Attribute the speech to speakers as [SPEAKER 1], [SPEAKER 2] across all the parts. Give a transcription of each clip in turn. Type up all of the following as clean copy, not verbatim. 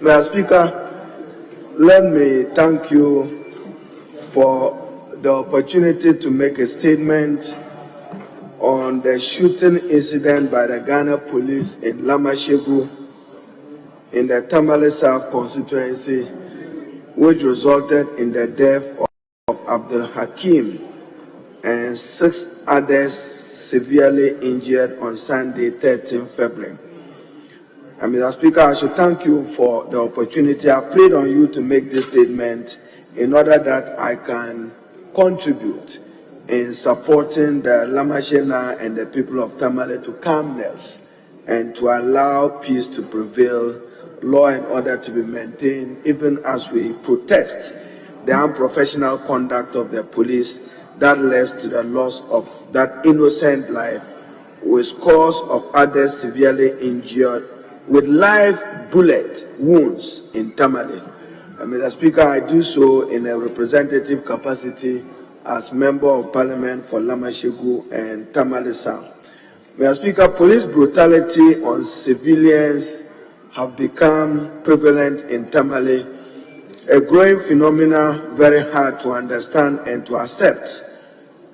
[SPEAKER 1] Mr. Speaker, let me thank you for the opportunity to make a statement on the shooting incident by the Ghana police in Lamashegu in the Tamale South Constituency, which resulted in the death of Abdul Hakim and 6 others severely injured on Sunday, 13 February. Mr. Speaker, I should thank you for the opportunity. I've prayed on you to make this statement in order that I can contribute in supporting the Lamashegu and the people of Tamale to calmness and to allow peace to prevail, law and order to be maintained, even as we protest the unprofessional conduct of the police that led to the loss of that innocent life, with scores of others severely injured with live bullet wounds in Tamale. Mr. Speaker, I do so in a representative capacity as Member of Parliament for Lamashegu and Tamale South. Mr. Speaker, police brutality on civilians have become prevalent in Tamale, a growing phenomenon very hard to understand and to accept.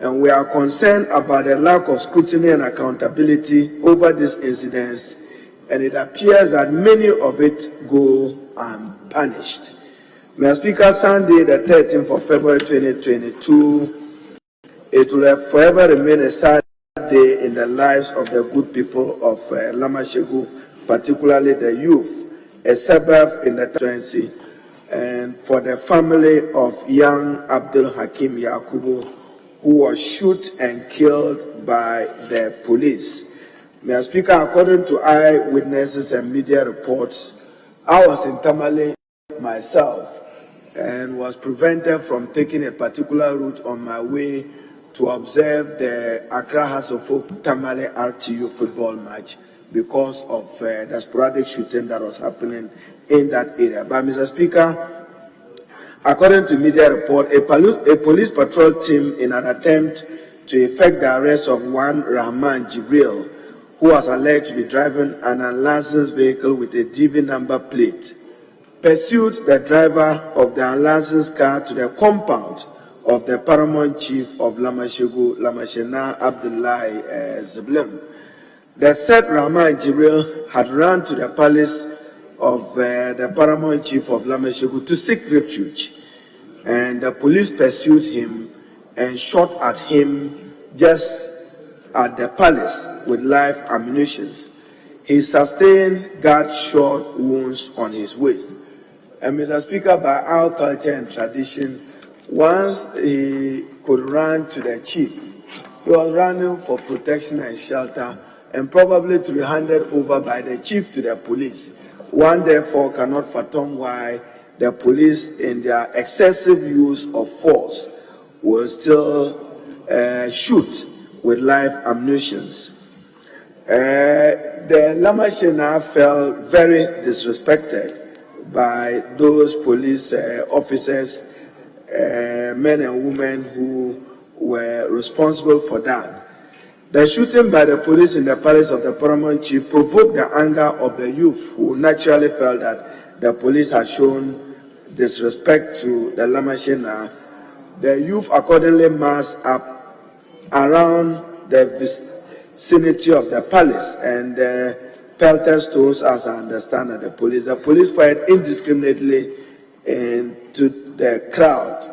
[SPEAKER 1] And we are concerned about the lack of scrutiny and accountability over these incidents, and it appears that many of it go unpunished. Mr. Speaker, Sunday, the 13th of February 2022, it will forever remain a sad day in the lives of the good people of Lamashegu, particularly the youth, a suburb in the constituency, and for the family of young Abdul Hakim Yakubu, who was shot and killed by the police. Mr. Speaker, according to eyewitnesses and media reports, I was in Tamale myself and was prevented from taking a particular route on my way to observe the Accra House of Folk Tamale RTU football match because of the sporadic shooting that was happening in that area. But Mr. Speaker, according to media report, a police patrol team, in an attempt to effect the arrest of one Rahman Jibril, who was alleged to be driving an unlicensed vehicle with a DV number plate, pursued the driver of the unlicensed car to the compound of the paramount chief of Lamashegu, Lamashena Abdullahi Ziblim. The said Rahman Jibril had run to the palace of the paramount chief of Lamashegu to seek refuge, and the police pursued him and shot at him just at the palace with live ammunition. He sustained gunshot wounds on his waist. And Mr. Speaker, by our culture and tradition, once he could run to the chief, he was running for protection and shelter, and probably to be handed over by the chief to the police. One therefore cannot fathom why the police, in their excessive use of force, will still shoot with live ammunition. The Lamashegu felt very disrespected by those police officers, men and women who were responsible for that. The shooting by the police in the palace of the paramount chief provoked the anger of the youth, who naturally felt that the police had shown disrespect to the Lamashegu. The youth accordingly massed up around the vicinity of the palace and pelted stones, as I understand, at the police. The police fired indiscriminately into the crowd,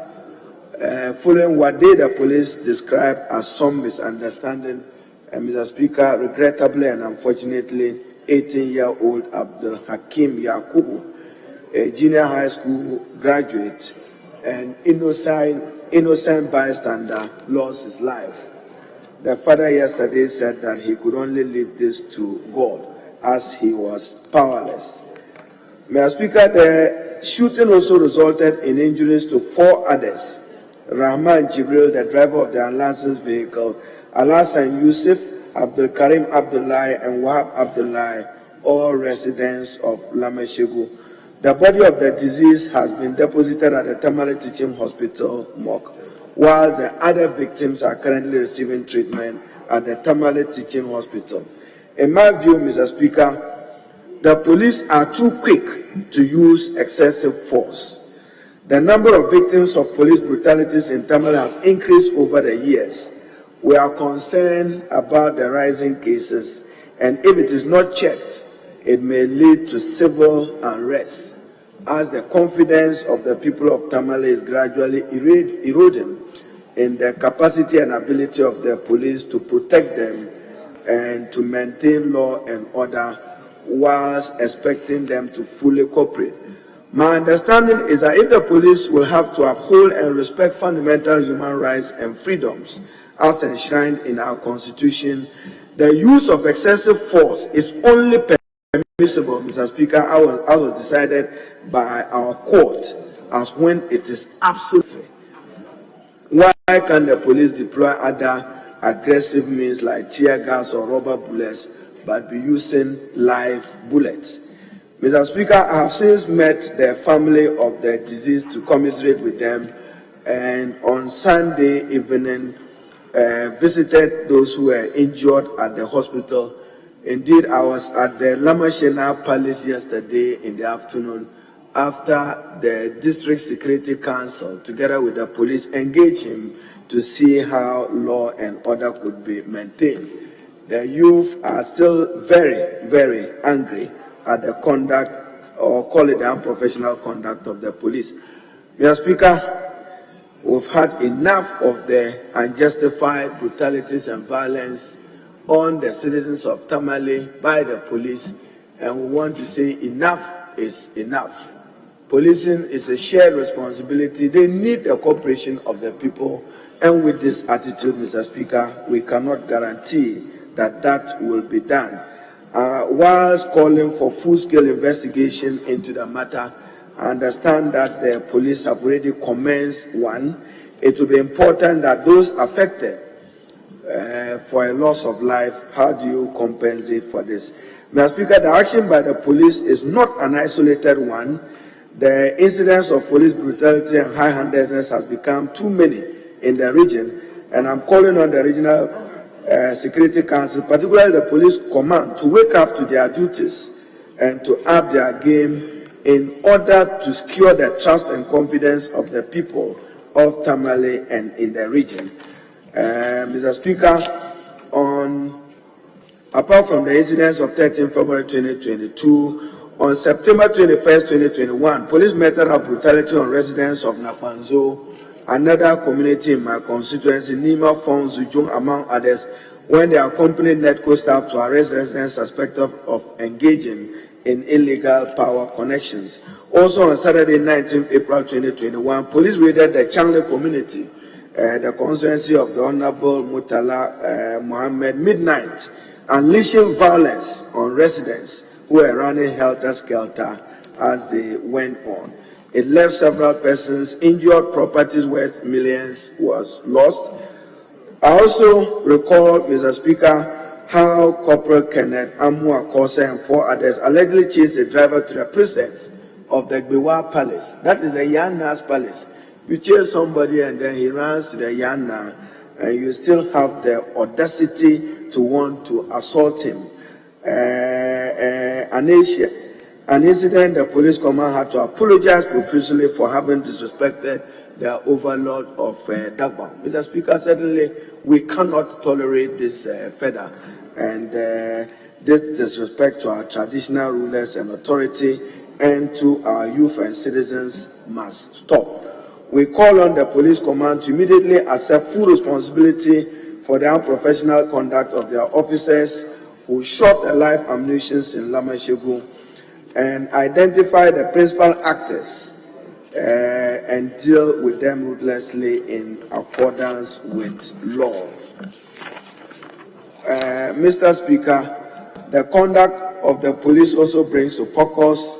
[SPEAKER 1] following what the police described as some misunderstanding. Mr. Speaker, regrettably and unfortunately, 18-year-old Abdul Hakim Yakubu, a junior high school graduate and innocent bystander, lost his life. The father yesterday said that he could only leave this to God, as he was powerless. Mr. Speaker, the shooting also resulted in injuries to 4 others: Rahman Jibril, the driver of the unlicensed vehicle, Alhassan Yusuf, Abdul Karim Abdullahi, and Wahab Abdullahi, all residents of Lamashegu. The body of the deceased has been deposited at the Tamale Teaching Hospital morgue, while the other victims are currently receiving treatment at the Tamale Teaching Hospital. In my view, Mr. Speaker, the police are too quick to use excessive force. The number of victims of police brutalities in Tamale has increased over the years. We are concerned about the rising cases, and if it is not checked, it may lead to civil unrest, as the confidence of the people of Tamale is gradually eroding in the capacity and ability of the police to protect them and to maintain law and order, whilst expecting them to fully cooperate. My understanding is that if the police will have to uphold and respect fundamental human rights and freedoms as enshrined in our Constitution, the use of excessive force is only permissible, Mr. Speaker, as was decided by our court, as when it is absolutely. Why can the police deploy other aggressive means like tear gas or rubber bullets, but be using live bullets? Mr. Speaker, I have since met the family of the deceased to commiserate with them, and on Sunday evening visited those who were injured at the hospital. Indeed, I was at the Lamashegu Palace yesterday in the afternoon after the District Security Council, together with the police, engaged him to see how law and order could be maintained. The youth are still very, very angry at the conduct, or call it the unprofessional conduct of the police. Mr. Speaker, we've had enough of the unjustified brutalities and violence on the citizens of Tamale by the police, and we want to say enough is enough. Policing is a shared responsibility. They need the cooperation of the people, and with this attitude, Mr. Speaker, we cannot guarantee that that will be done. Whilst calling for full-scale investigation into the matter, I understand that the police have already commenced one. It will be important that those affected for a loss of life, how do you compensate for this? Mr. Speaker, the action by the police is not an isolated one. The incidents of police brutality and high-handedness has become too many in the region, and I'm calling on the regional Security Council, particularly the police command, to wake up to their duties and to up their game in order to secure the trust and confidence of the people of Tamale and in the region. Mr. Speaker, apart from the incidents of 13 February 2022, on September 21st, 2021, police meted up brutality on residents of Nakwanzo, another community in my constituency, Nima Fong Zujung, among others, when they accompanied NETCO staff to arrest residents suspected of engaging in illegal power connections. Also on Saturday, 19th April 2021, police raided the Changle community, the constituency of the Honorable Mutala Mohammed, midnight, unleashing violence on residents who were running helter-skelter as they went on. It left several persons injured, properties worth millions was lost. I also recall, Mr. Speaker, how Corporal Kenneth Amua Kosa and 4 others allegedly chased a driver to the precincts of the Gbewa Palace. That is the Yanna's Palace. You chase somebody and then he runs to the Yanna, and you still have the audacity to want to assault him. An incident the police command had to apologize profusely for having disrespected the overlord of Dagba. Mr. Speaker, certainly we cannot tolerate this further, and this disrespect to our traditional rulers and authority and to our youth and citizens must stop. We call on the police command to immediately accept full responsibility for the unprofessional conduct of their officers who shot the live ammunition in Lamashegu, and identify the principal actors and deal with them ruthlessly in accordance with law. Mr. Speaker, the conduct of the police also brings to focus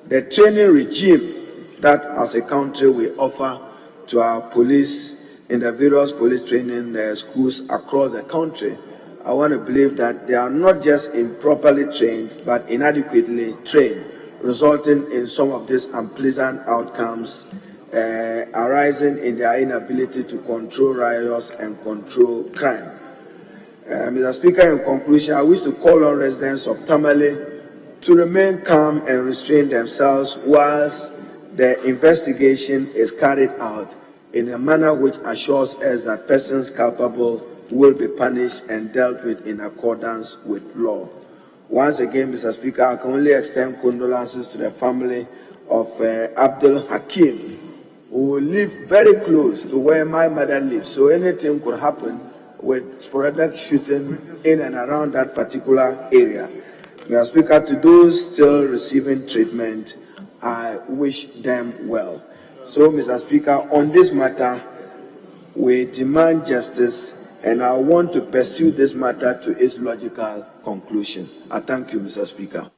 [SPEAKER 1] the training regime that as a country we offer to our police in the various police training schools across the country. I want to believe that they are not just improperly trained, but inadequately trained, resulting in some of these unpleasant outcomes arising in their inability to control riots and control crime. Mr. Speaker, in conclusion, I wish to call on residents of Tamale to remain calm and restrain themselves whilst the investigation is carried out in a manner which assures us that persons culpable will be punished and dealt with in accordance with law. Once again, Mr. Speaker, I can only extend condolences to the family of Abdul Hakim, who live very close to where my mother lives. So anything could happen with sporadic shooting in and around that particular area. Mr. Speaker, to those still receiving treatment, I wish them well. So, Mr. Speaker, on this matter, we demand justice, and I want to pursue this matter to its logical conclusion. I thank you, Mr. Speaker.